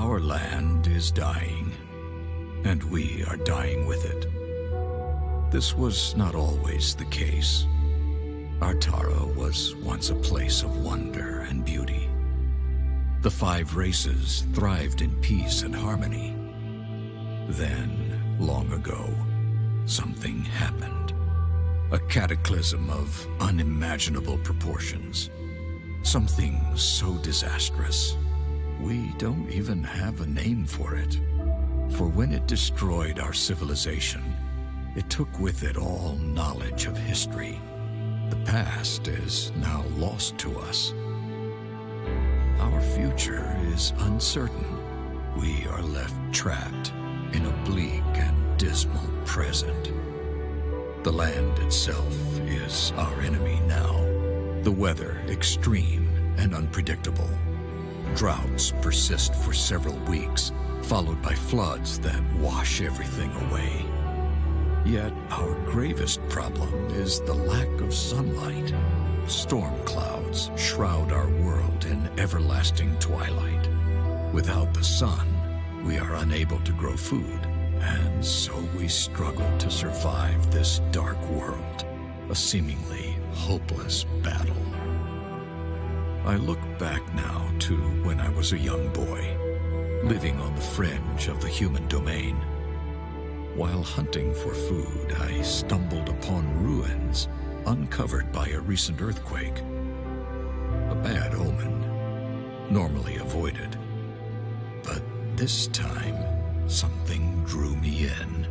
Our land is dying, and we are dying with it. This was not always the case. Artara was once a place of wonder and beauty. The 5 races thrived in peace and harmony. Then, long ago, something happened. A cataclysm of unimaginable proportions. Something so disastrous, we don't even have a name for it. For when it destroyed our civilization, it took with it all knowledge of history. The past is now lost to us. Our future is uncertain. We are left trapped in a bleak and dismal present. The land itself is our enemy now. The weather extreme and unpredictable. Droughts persist for several weeks, followed by floods that wash everything away. Yet our gravest problem is the lack of sunlight. Storm clouds shroud our world in everlasting twilight. Without the sun, we are unable to grow food, and so we struggle to survive this dark world, a seemingly hopeless battle. I look back now to when I was a young boy, living on the fringe of the human domain. While hunting for food, I stumbled upon ruins uncovered by a recent earthquake. A bad omen, normally avoided. But this time, something drew me in.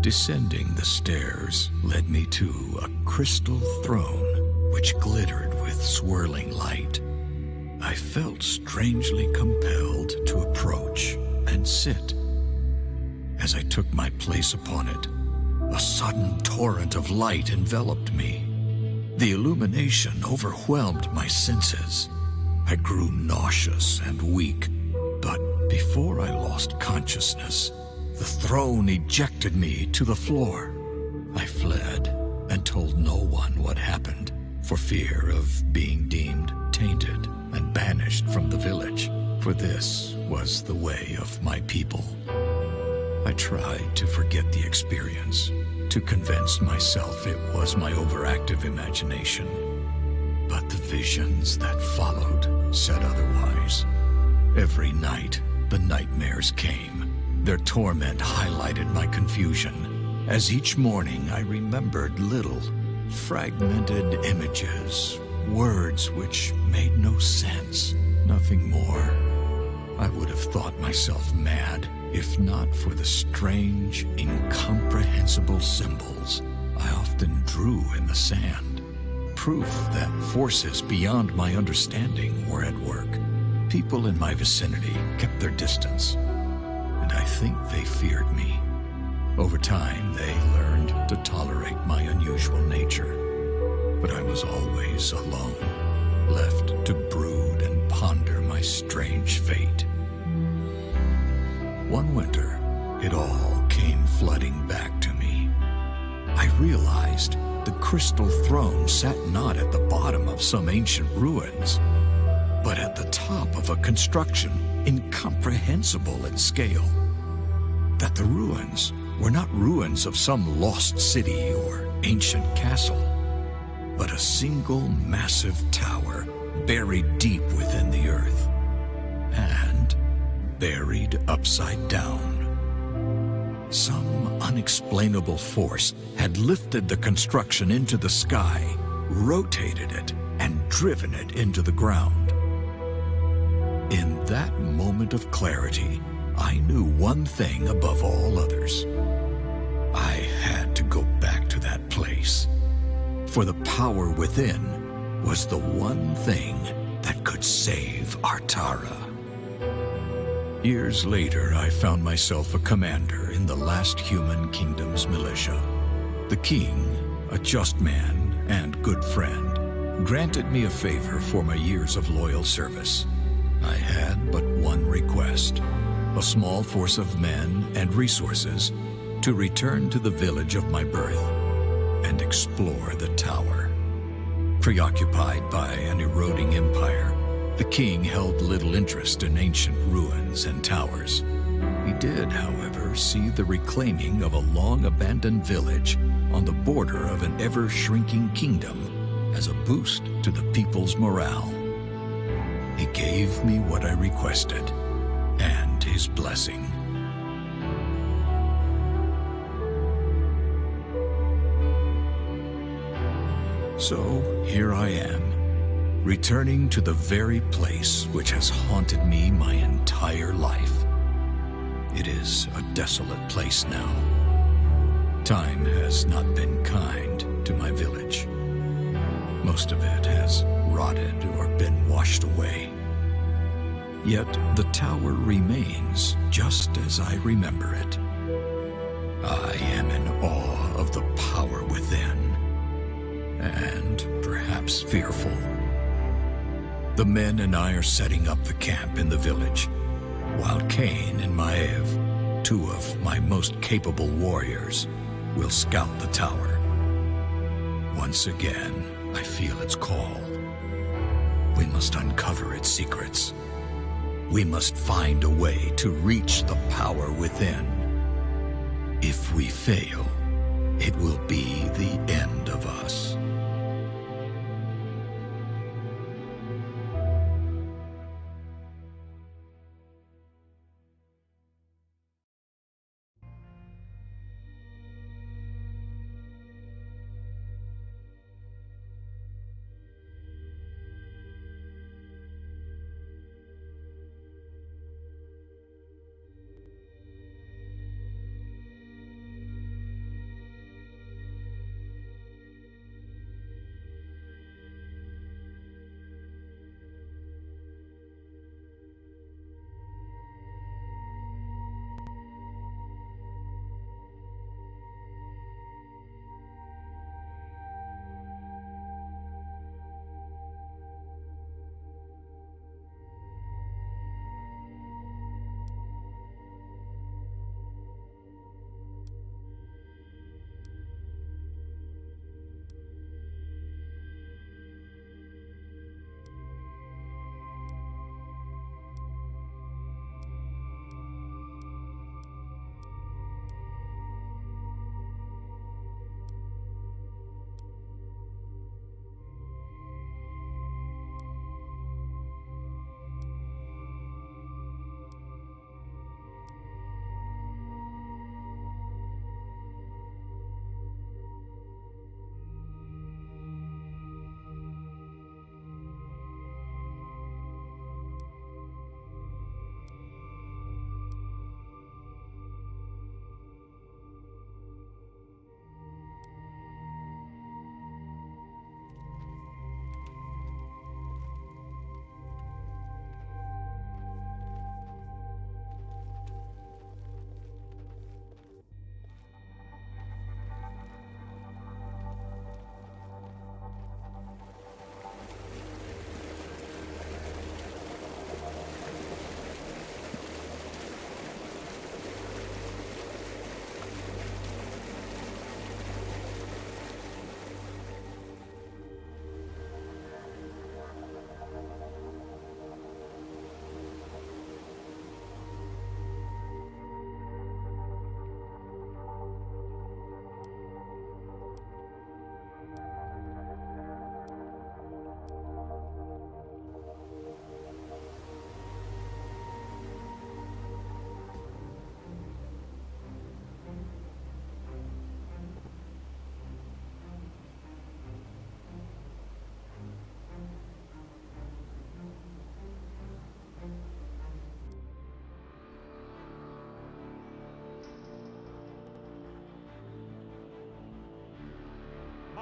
Descending the stairs led me to a crystal throne which glittered with swirling light. I felt strangely compelled to approach and sit. As I took my place upon it, a sudden torrent of light enveloped me. The illumination overwhelmed my senses. I grew nauseous and weak, but before I lost consciousness, the throne ejected me to the floor. I fled and told no one what happened, for fear of being deemed tainted and banished from the village, for this was the way of my people. I tried to forget the experience, to convince myself it was my overactive imagination. But the visions that followed said otherwise. Every night, the nightmares came. Their torment highlighted my confusion, as each morning I remembered little, fragmented images, words which made no sense, nothing more. I would have thought myself mad if not for the strange, incomprehensible symbols I often drew in the sand. Proof that forces beyond my understanding were at work. People in my vicinity kept their distance, and I think they feared me. Over time, they learned to tolerate my unusual nature, but I was always alone, left to brood and ponder my strange fate. One winter, it all came flooding back to me. I realized the crystal throne sat not at the bottom of some ancient ruins, but at the top of a construction incomprehensible in scale. That the ruins were not ruins of some lost city or ancient castle, but a single massive tower buried deep within the earth, and buried upside down. Some unexplainable force had lifted the construction into the sky, rotated it, and driven it into the ground. In that moment of clarity, I knew one thing above all others. I had to go back to that place, for the power within was the one thing that could save Artara. Years later, I found myself a commander in the last human kingdom's militia. The king, a just man and good friend, granted me a favor for my years of loyal service. I had but one request: a small force of men and resources to return to the village of my birth and explore the tower. Preoccupied by an eroding empire, the king held little interest in ancient ruins and towers. He did, however, see the reclaiming of a long-abandoned village on the border of an ever-shrinking kingdom as a boost to the people's morale. He gave me what I requested, and his blessing. So here I am, returning to the very place which has haunted me my entire life. It is a desolate place now. Time has not been kind to my village. Most of it has rotted or been washed away. Yet the tower remains just as I remember it. I am in awe of the power within, and perhaps fearful. The men and I are setting up the camp in the village, while Cain and Maev, two of my most capable warriors, will scout the tower. Once again, I feel its call. We must uncover its secrets. We must find a way to reach the power within. If we fail, it will be the end of us.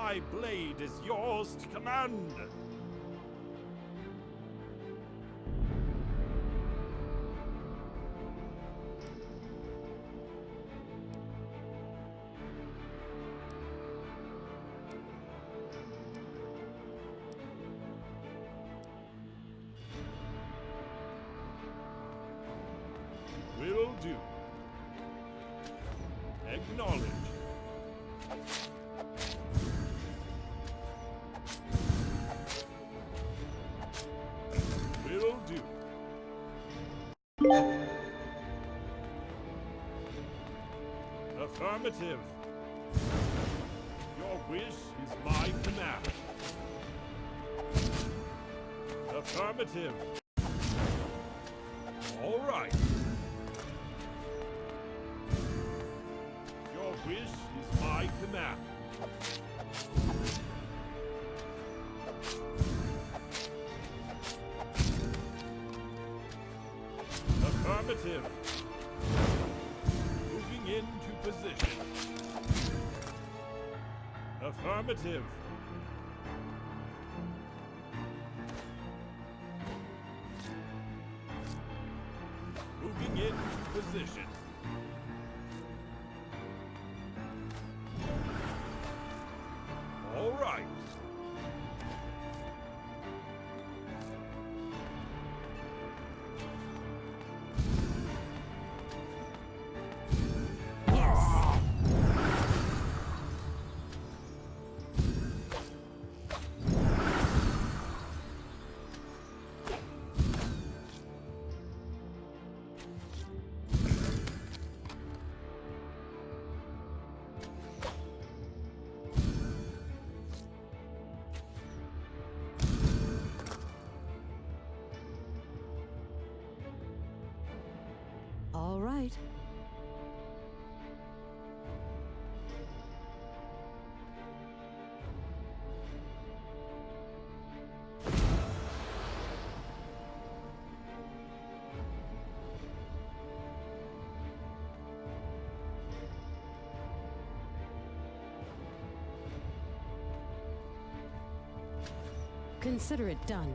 My blade is yours to command. Will do. Acknowledge. Will do. Affirmative. Your wish is my command. Affirmative. All right. Your wish is my command. Affirmative. Moving into position. Affirmative. Moving into position. All right. All right. Consider it done.